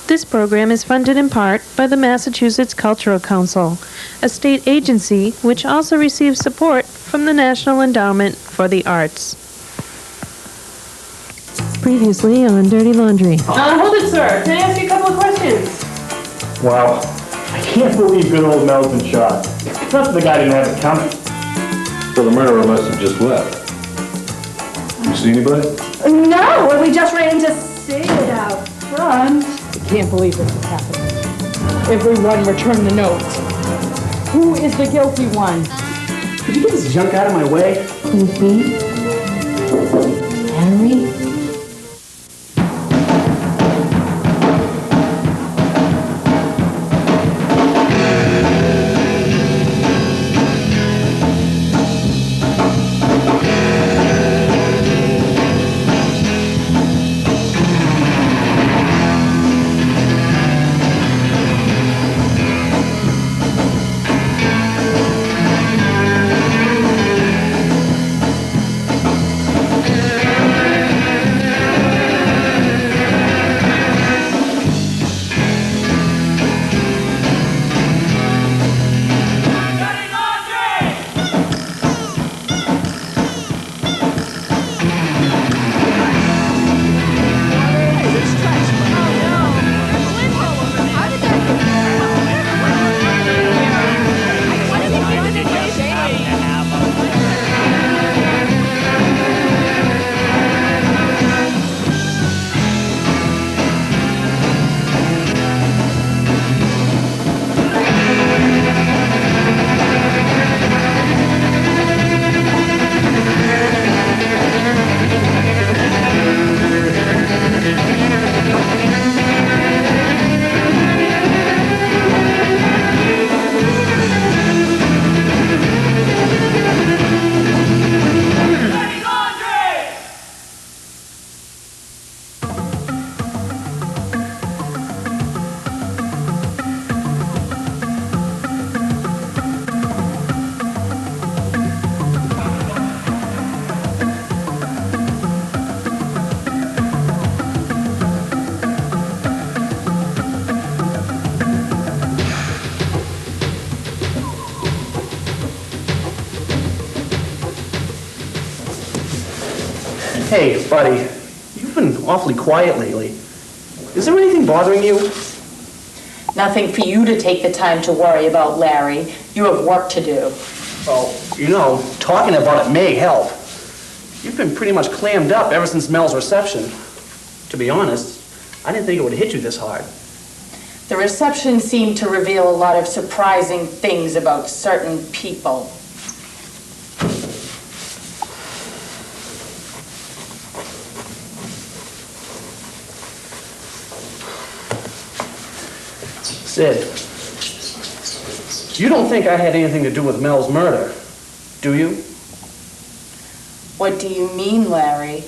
This program is funded in part by the Massachusetts Cultural Council, a state agency which also receives support from the National Endowment for the Arts. Previously on Dirty Laundry. Hold it, sir. Can I ask you a couple of questions? Wow. I can't believe good old Mel's been shot. Not that the guy didn't have it coming. So the murderer must have just left. You see anybody? No, well, we just ran to see it out front. I can't believe this is happening. Everyone return the notes. Who is the guilty one? Could you get this junk out of my way? Henry? Hey, buddy. You've been awfully quiet lately. Is there anything bothering you? Nothing for you to take the time to worry about, Larry. You have work to do. Well, you know, talking about it may help. You've been pretty much clammed up ever since Mel's reception. To be honest, I didn't think it would hit you this hard. The reception seemed to reveal a lot of surprising things about certain people. Sid, you don't think I had anything to do with Mel's murder, do you? What do you mean, Larry?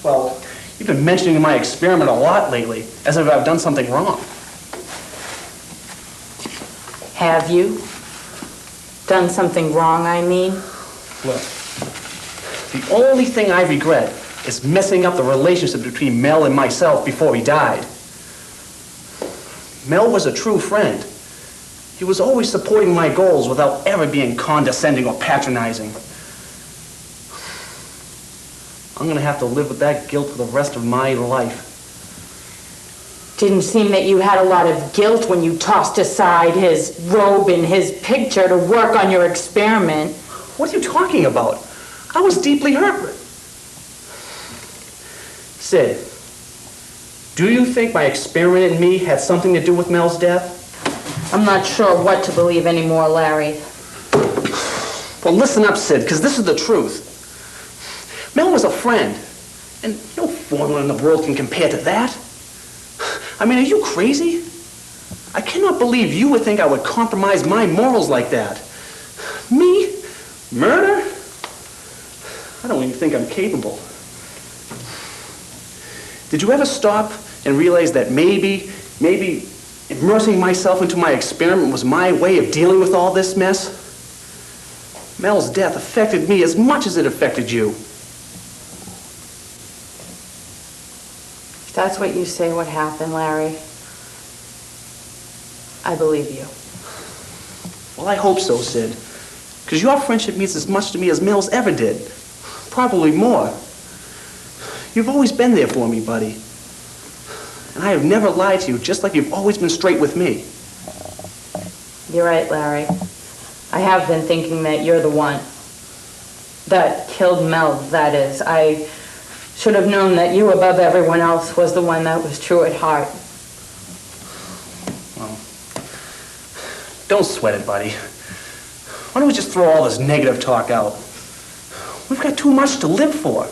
Well, you've been mentioning my experiment a lot lately, as if I've done something wrong. Have you? Done something wrong, I mean? Look, the only thing I regret is messing up the relationship between Mel and myself before he died. Mel was a true friend. He was always supporting my goals without ever being condescending or patronizing. I'm going to have to live with that guilt for the rest of my life. Didn't seem that you had a lot of guilt when you tossed aside his robe and his picture to work on your experiment. What are you talking about? I was deeply hurt. Sid, do you think my experiment in me had something to do with Mel's death? I'm not sure what to believe anymore, Larry. Well, listen up, Sid, because this is the truth. Mel was a friend, and no formula in the world can compare to that. I mean, are you crazy? I cannot believe you would think I would compromise my morals like that. Me? Murder? I don't even think I'm capable. Did you ever stop and realize that maybe immersing myself into my experiment was my way of dealing with all this mess? Mel's death affected me as much as it affected you. If that's what you say what happened, Larry, I believe you. Well, I hope so, Sid. Because your friendship means as much to me as Mel's ever did. Probably more. You've always been there for me, buddy. And I have never lied to you, just like you've always been straight with me. You're right, Larry. I have been thinking that you're the one that killed Mel, that is. I should have known that you, above everyone else, was the one that was true at heart. Well, don't sweat it, buddy. Why don't we just throw all this negative talk out? We've got too much to live for.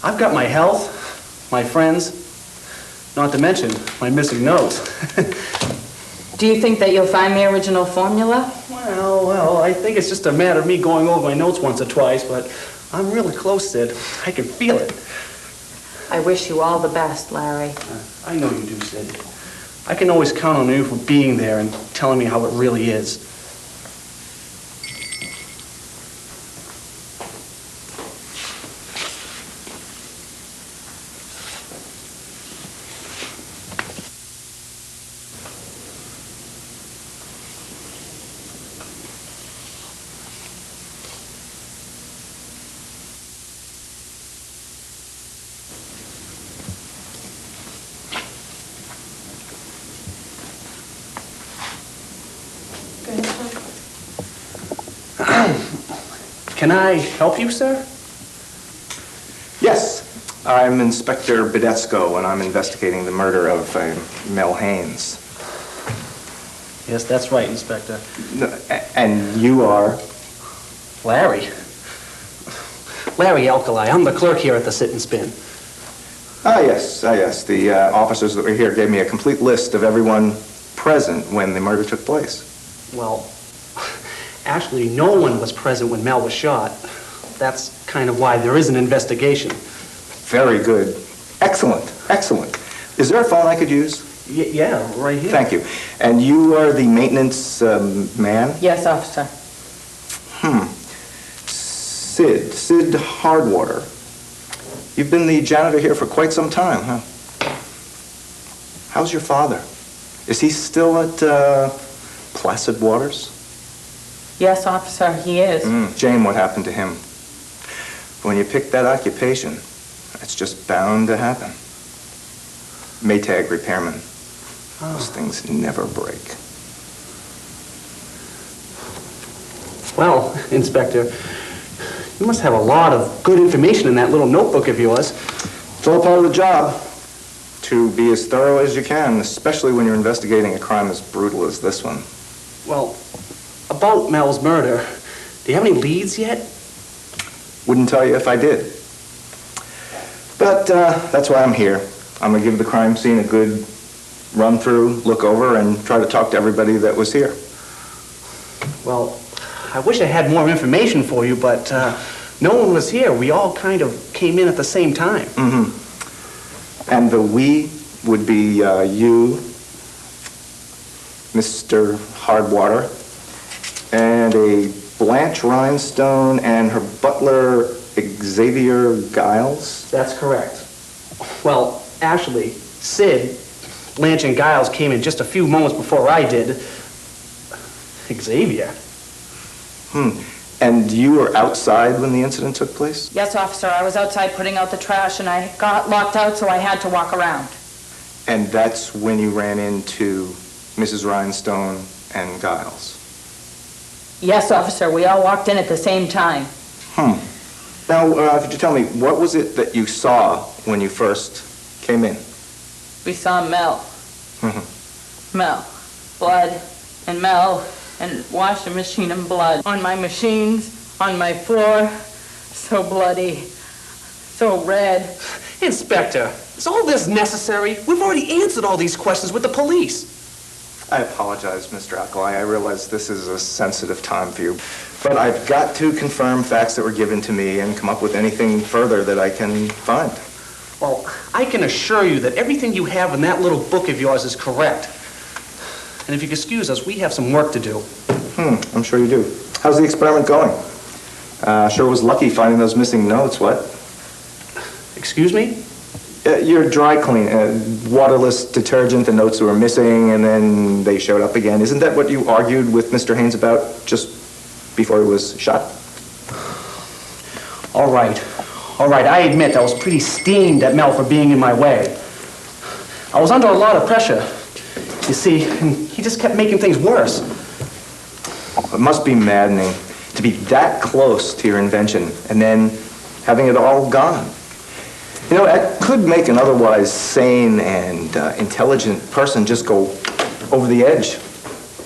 I've got my health, my friends, not to mention my missing notes. Do you think that you'll find the original formula? Well, I think it's just a matter of me going over my notes once or twice, but I'm really close, Sid. I can feel it. I wish you all the best, Larry. I know you do, Sid. I can always count on you for being there and telling me how it really is. Can I help you, sir? Yes, I'm Inspector Badesco, and I'm investigating the murder of Mel Haynes. Yes, that's right, Inspector. And you are? Larry. Larry Alkali. I'm the clerk here at the Sit and Spin. Yes. The officers that were here gave me a complete list of everyone present when the murder took place. Well, actually, no one was present when Mel was shot. That's kind of why there is an investigation. Very good. Excellent. Is there a phone I could use? Yeah, right here. Thank you. And you are the maintenance man? Yes, officer. Sid Hardwater. You've been the janitor here for quite some time, huh? How's your father? Is he still at Placid Waters? Yes, officer, he is. Jane, what happened to him? When you pick that occupation, it's just bound to happen. Maytag repairman. Those things never break. Well, Inspector, you must have a lot of good information in that little notebook of yours. It's all part of the job. To be as thorough as you can, especially when you're investigating a crime as brutal as this one. Well, about Mel's murder, do you have any leads yet? Wouldn't tell you if I did. But that's why I'm here. I'm going to give the crime scene a good run through, look over, and try to talk to everybody that was here. Well, I wish I had more information for you, but no one was here. We all kind of came in at the same time. And the we would be you, Mr. Hardwater, and a Blanche Rhinestone and her butler, Xavier Giles. That's correct. Well, actually, Sid, Blanche, and Giles came in just a few moments before I did. Xavier? And you were outside when the incident took place? Yes, officer, I was outside putting out the trash and I got locked out, so I had to walk around. And that's when you ran into Mrs. Rhinestone and Giles? Yes, officer, we all walked in at the same time. Now, could you tell me, what was it that you saw when you first came in? We saw Mel. Mel. Blood. And Mel. And washing machine and blood. On my machines. On my floor. So bloody. So red. Inspector, is all this necessary? We've already answered all these questions with the police. I apologize, Mr. Alkali. I realize this is a sensitive time for you. But I've got to confirm facts that were given to me and come up with anything further that I can find. Well, I can assure you that everything you have in that little book of yours is correct. And if you excuse us, we have some work to do. I'm sure you do. How's the experiment going? Sure was lucky finding those missing notes, what? Excuse me? Your dry clean, waterless detergent, the notes were missing, and then they showed up again. Isn't that what you argued with Mr. Haynes about just before he was shot? All right. I admit I was pretty steamed at Mel for being in my way. I was under a lot of pressure, you see, and he just kept making things worse. It must be maddening to be that close to your invention and then having it all gone. You know, that could make an otherwise sane and intelligent person just go over the edge.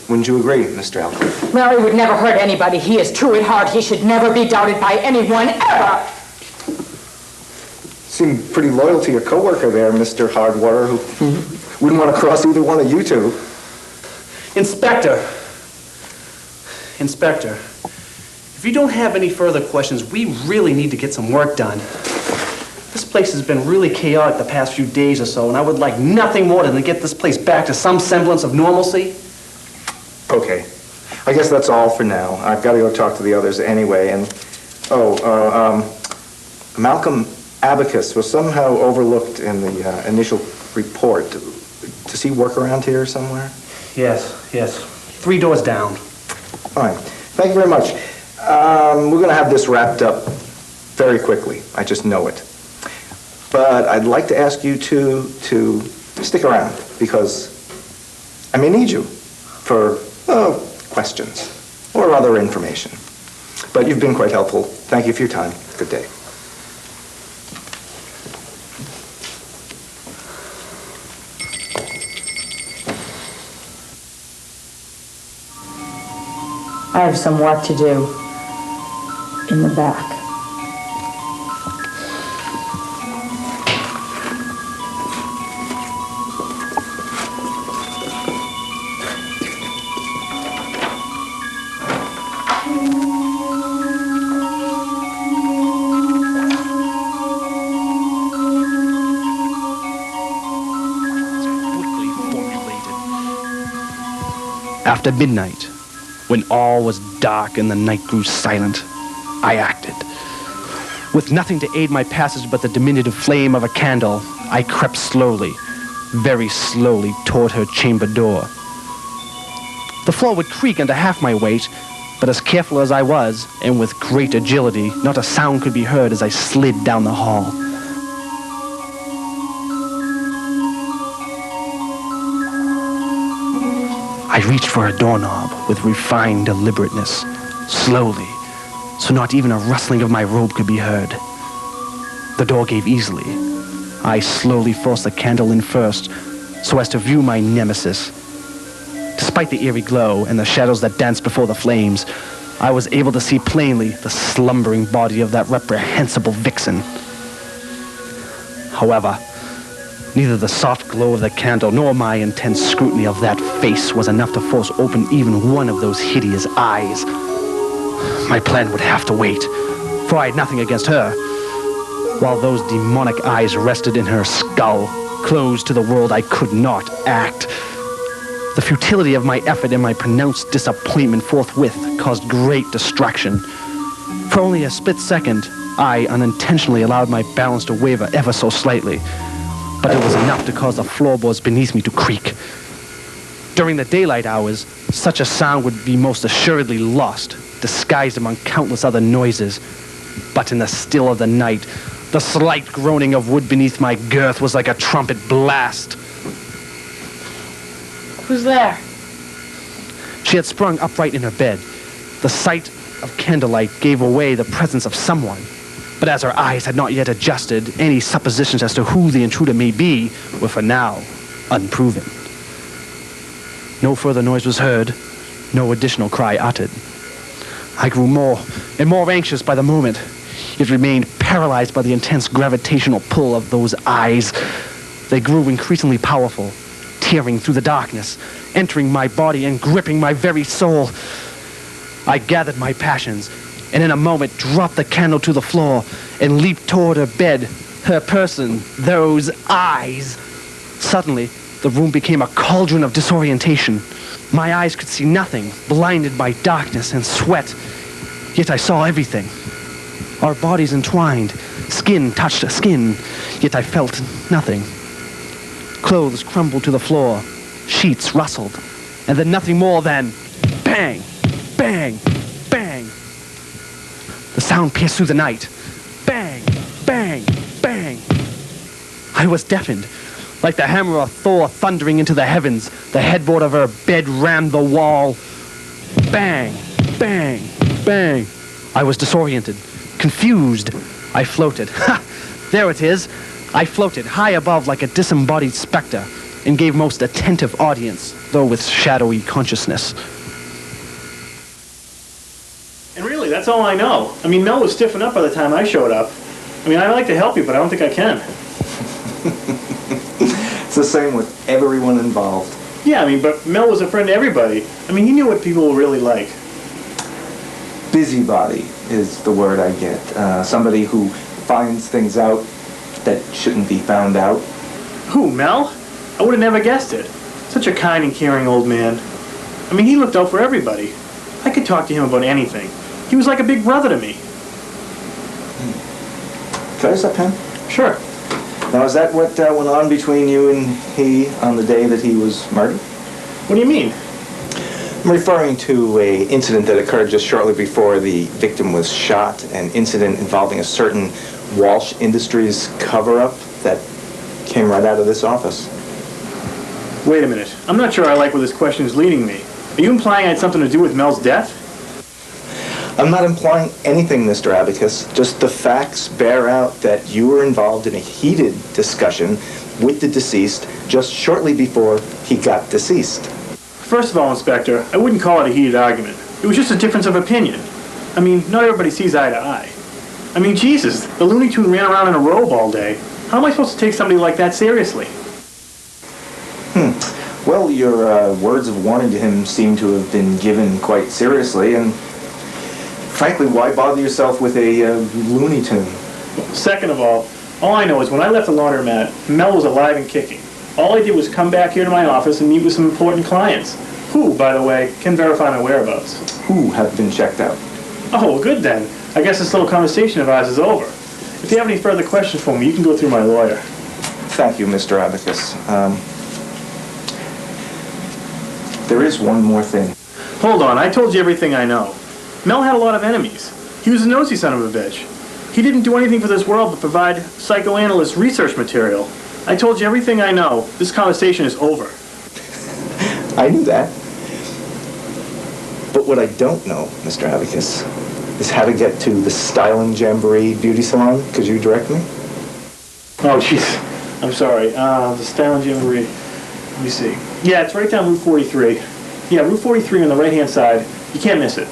Wouldn't you agree, Mr. Alcott? Mary would never hurt anybody. He is true at heart. He should never be doubted by anyone, ever. Seem pretty loyal to your coworker there, Mr. Hardwater, who wouldn't want to cross either one of you two. Inspector, if you don't have any further questions, we really need to get some work done. This place has been really chaotic the past few days or so, and I would like nothing more than to get this place back to some semblance of normalcy. Okay. I guess that's all for now. I've got to go talk to the others anyway, and... Malcolm Abacus was somehow overlooked in the initial report. Does he work around here somewhere? Yes. 3 doors down. Fine. Thank you very much. We're going to have this wrapped up very quickly. I just know it. But I'd like to ask you to stick around, because I may need you for questions or other information. But you've been quite helpful. Thank you for your time. Good day. I have some work to do in the back. After midnight, when all was dark and the night grew silent, I acted. With nothing to aid my passage but the diminutive flame of a candle, I crept slowly, very slowly toward her chamber door. The floor would creak under half my weight, but as careful as I was, and with great agility, not a sound could be heard as I slid down the hall. I reached for a doorknob with refined deliberateness, slowly, so not even a rustling of my robe could be heard. The door gave easily. I slowly forced the candle in first, so as to view my nemesis. Despite the eerie glow and the shadows that danced before the flames, I was able to see plainly the slumbering body of that reprehensible vixen. However, neither the soft glow of the candle nor my intense scrutiny of that face was enough to force open even one of those hideous eyes. My plan would have to wait, for I had nothing against her. While those demonic eyes rested in her skull, closed to the world, I could not act. The futility of my effort and my pronounced disappointment forthwith caused great distraction. For only a split second, I unintentionally allowed my balance to waver ever so slightly. But it was enough to cause the floorboards beneath me to creak. During the daylight hours, such a sound would be most assuredly lost, disguised among countless other noises. But in the still of the night, the slight groaning of wood beneath my girth was like a trumpet blast. Who's there? She had sprung upright in her bed. The sight of candlelight gave away the presence of someone. But as her eyes had not yet adjusted, any suppositions as to who the intruder may be were for now unproven. No further noise was heard, no additional cry uttered. I grew more and more anxious by the moment, yet remained paralyzed by the intense gravitational pull of those eyes. They grew increasingly powerful, tearing through the darkness, entering my body and gripping my very soul. I gathered my passions, and in a moment dropped the candle to the floor and leaped toward her bed, her person, those eyes. Suddenly, the room became a cauldron of disorientation. My eyes could see nothing, blinded by darkness and sweat. Yet I saw everything. Our bodies entwined, Skin touched skin, yet I felt nothing. Clothes crumbled to the floor, sheets rustled, and then nothing more than bang, bang, bang. The sound pierced through the night. Bang, bang, bang. I was deafened. Like the hammer of Thor thundering into the heavens, the headboard of her bed rammed the wall. Bang, bang, bang. I was disoriented, confused. I floated. Ha! There it is. I floated high above like a disembodied specter and gave most attentive audience, though with shadowy consciousness. And really, that's all I know. I mean, Mel was stiffing up by the time I showed up. I mean, I'd like to help you, but I don't think I can. It's the same with everyone involved. Yeah, I mean, but Mel was a friend to everybody. I mean, he knew what people were really like. Busybody is the word I get. Somebody who finds things out that shouldn't be found out. Who, Mel? I would have never guessed it. Such a kind and caring old man. I mean, he looked out for everybody. I could talk to him about anything. He was like a big brother to me. Can I use that pen? Sure. Now, is that what went on between you and he on the day that he was murdered? What do you mean? I'm referring to an incident that occurred just shortly before the victim was shot, an incident involving a certain Walsh Industries cover-up that came right out of this office. Wait a minute. I'm not sure I like where this question is leading me. Are you implying I had something to do with Mel's death? I'm not implying anything, Mr. Abacus. Just the facts bear out that you were involved in a heated discussion with the deceased just shortly before he got deceased. First of all, Inspector, I wouldn't call it a heated argument. It was just a difference of opinion. I mean, not everybody sees eye to eye. I mean, Jesus, the Looney Tune ran around in a robe all day. How am I supposed to take somebody like that seriously? Well, your words of warning to him seem to have been given quite seriously, and frankly, why bother yourself with a Looney Tune? Second of all I know is when I left the laundromat, Mel was alive and kicking. All I did was come back here to my office and meet with some important clients, who, by the way, can verify my whereabouts. Who have been checked out? Oh, well, good then. I guess this little conversation of ours is over. If you have any further questions for me, you can go through my lawyer. Thank you, Mr. Abacus. There is one more thing. Hold on, I told you everything I know. Mel had a lot of enemies. He was a nosy son of a bitch. He didn't do anything for this world but provide psychoanalyst research material. I told you everything I know. This conversation is over. I knew that. But what I don't know, Mr. Abacus, is how to get to the Styling Jamboree Beauty Salon. Could you direct me? Oh, jeez. I'm sorry. The Styling Jamboree. Let me see. Yeah, it's right down Route 43. Yeah, Route 43 on the right-hand side. You can't miss it.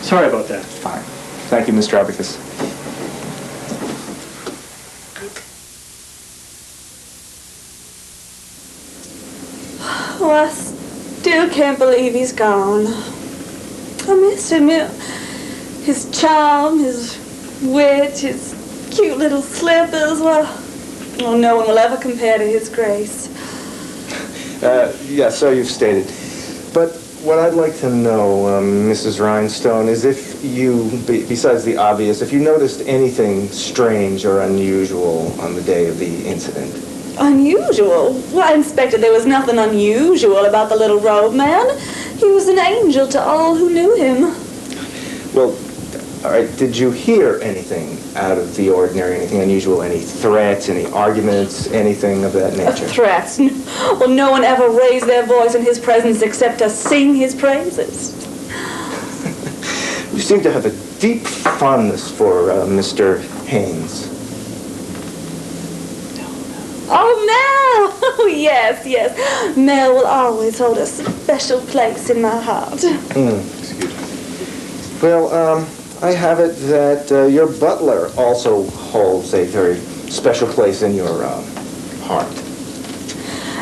Sorry about that. Fine. Thank you, Mr. Abacus. Oh, I still can't believe he's gone. I miss him. His charm, his wit, his cute little slippers. Well, no one will ever compare to his grace. Yeah, so you've stated. But what I'd like to know, Mrs. Rhinestone, is if you, besides the obvious, if you noticed anything strange or unusual on the day of the incident. Unusual? Why, Inspector, there was nothing unusual about the little robe man. He was an angel to all who knew him. Well, All right, did you hear anything out of the ordinary, anything unusual, any threats, any arguments, anything of that nature? Threats? Well, no one ever raised their voice in his presence except to sing his praises. You seem to have a deep fondness for Mr. Haynes. Oh, Mel! Oh, yes, yes. Mel will always hold a special place in my heart. Excuse me. Well, I have it that your butler also holds a very special place in your heart.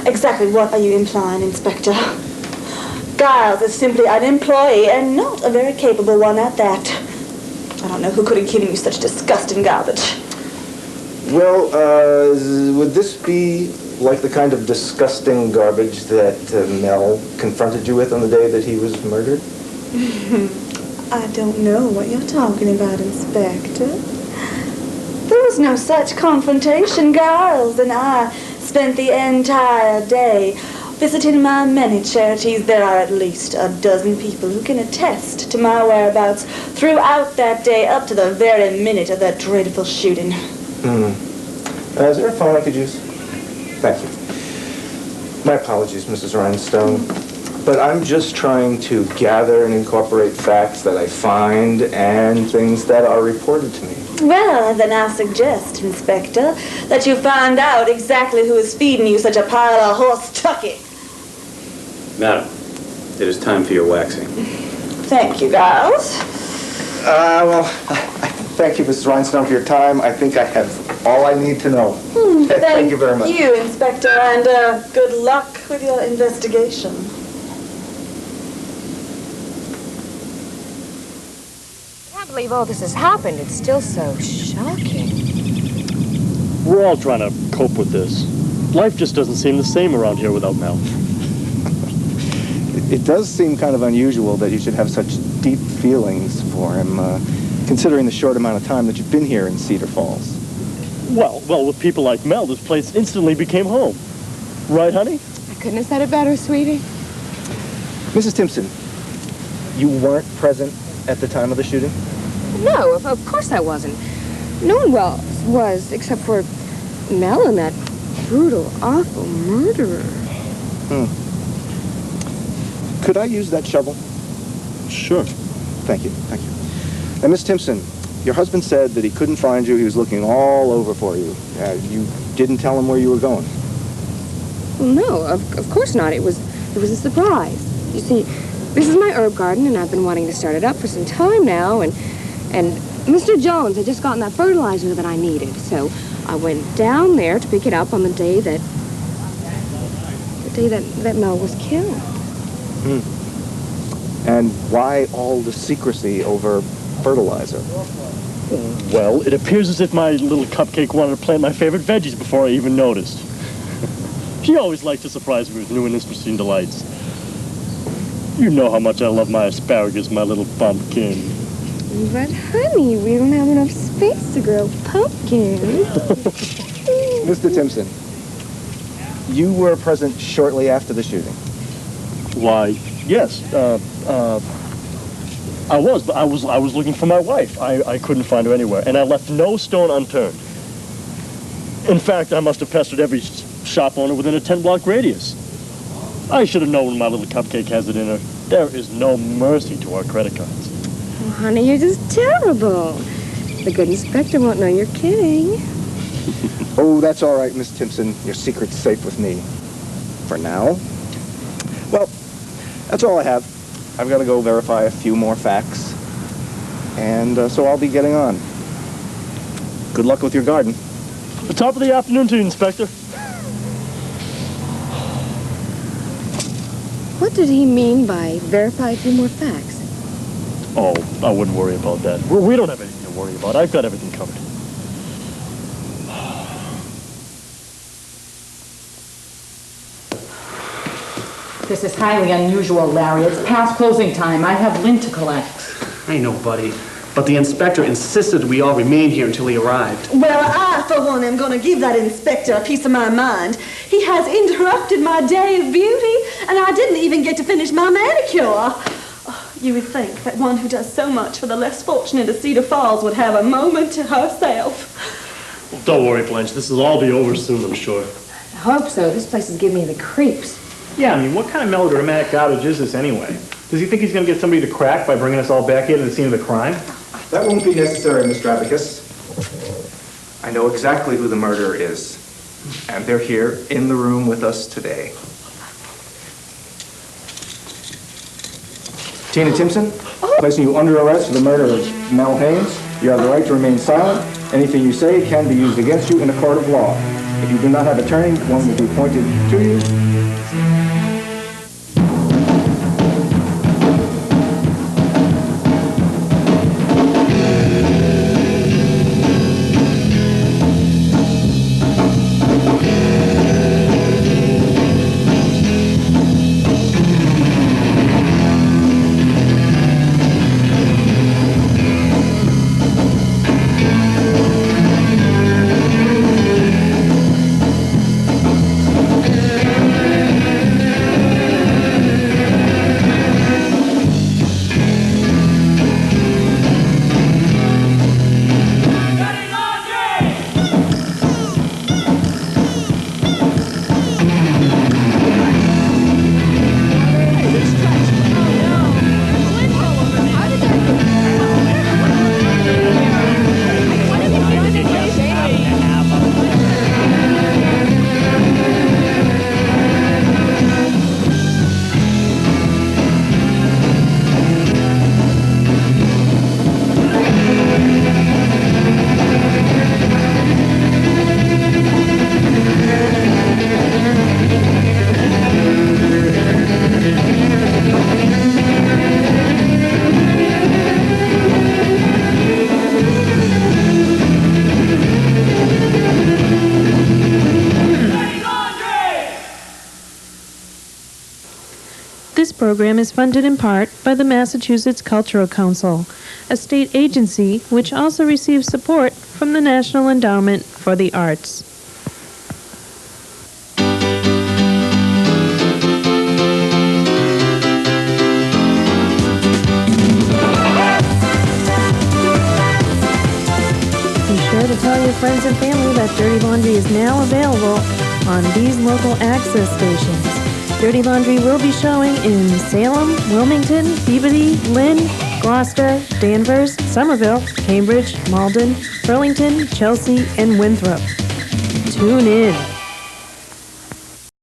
Exactly what are you implying, Inspector? Giles is simply an employee, and not a very capable one at that. I don't know who could have given you such disgusting garbage. Well, would this be like the kind of disgusting garbage that Mel confronted you with on the day that he was murdered? I don't know what you're talking about, Inspector. There was no such confrontation, girls, and I spent the entire day visiting my many charities. There are at least a dozen people who can attest to my whereabouts throughout that day up to the very minute of that dreadful shooting. Is there a phone I could use? Thank you. My apologies, Mrs. Rhinestone, but I'm just trying to gather and incorporate facts that I find and things that are reported to me. Well, then I suggest, Inspector, that you find out exactly who is feeding you such a pile of horse tucky. Madam, it is time for your waxing. Thank you, girls. Thank you, Mrs. Rhinestone, for your time. I think I have all I need to know. Thank you very much. Thank you, Inspector, and good luck with your investigation. I can't believe all this has happened. It's still so shocking. We're all trying to cope with this. Life just doesn't seem the same around here without Mel. It does seem kind of unusual that you should have such deep feelings for him, considering the short amount of time that you've been here in Cedar Falls. Well, with people like Mel, this place instantly became home. Right, honey? I couldn't have said it better, sweetie. Mrs. Timpson, you weren't present at the time of the shooting? No, of course I wasn't. No one was, except for Mel and that brutal, awful murderer. Could I use that shovel? Sure. Thank you. And Miss Timpson, your husband said that he couldn't find you. He was looking all over for you. You didn't tell him where you were going? No, of course not. It was a surprise. You see, this is my herb garden, and I've been wanting to start it up for some time now, and Mr. Jones had just gotten that fertilizer that I needed, so I went down there to pick it up on the day that Mel was killed. And why all the secrecy over fertilizer? Well, it appears as if my little cupcake wanted to plant my favorite veggies before I even noticed. She always liked to surprise me with new and interesting delights. You know how much I love my asparagus, my little pumpkin. But, honey, we don't have enough space to grow pumpkins. Mr. Timpson, you were present shortly after the shooting. Why, yes. I was, but I was looking for my wife. I couldn't find her anywhere, and I left no stone unturned. In fact, I must have pestered every shop owner within a 10-block radius. I should have known when my little cupcake has it in her. There is no mercy to our credit cards. Oh, honey, you're just terrible. The good inspector won't know you're kidding. Oh, that's all right, Miss Timpson. Your secret's safe with me. For now. Well, that's all I have. I've got to go verify a few more facts. And so I'll be getting on. Good luck with your garden. The top of the afternoon to you, Inspector. What did he mean by verify a few more facts? Oh, I wouldn't worry about that. We don't have anything to worry about. I've got everything covered. This is highly unusual, Larry. It's past closing time. I have lint to collect. I know, buddy. But the inspector insisted we all remain here until he arrived. Well, I, for one, am going to give that inspector a piece of my mind. He has interrupted my day of beauty, and I didn't even get to finish my manicure. Oh, you would think that one who does so much for the less fortunate of Cedar Falls would have a moment to herself. Well, don't worry, Blanche. This will all be over soon, I'm sure. I hope so. This place is giving me the creeps. Yeah, I mean, what kind of melodramatic garbage is this anyway? Does he think he's going to get somebody to crack by bringing us all back here to the scene of the crime? That won't be necessary, Mr. Abacus. I know exactly who the murderer is, and they're here in the room with us today. Tina Timpson, placing you under arrest for the murder of Mel Haynes. You have the right to remain silent. Anything you say can be used against you in a court of law. If you do not have an attorney, one will be appointed to you. program is funded in part by the Massachusetts Cultural Council, a state agency which also receives support from the National Endowment for the Arts. Be sure to tell your friends and family that Dirty Laundry is now available on these local access stations. Dirty Laundry will be showing in Salem, Wilmington, Peabody, Lynn, Gloucester, Danvers, Somerville, Cambridge, Malden, Burlington, Chelsea, and Winthrop. Tune in.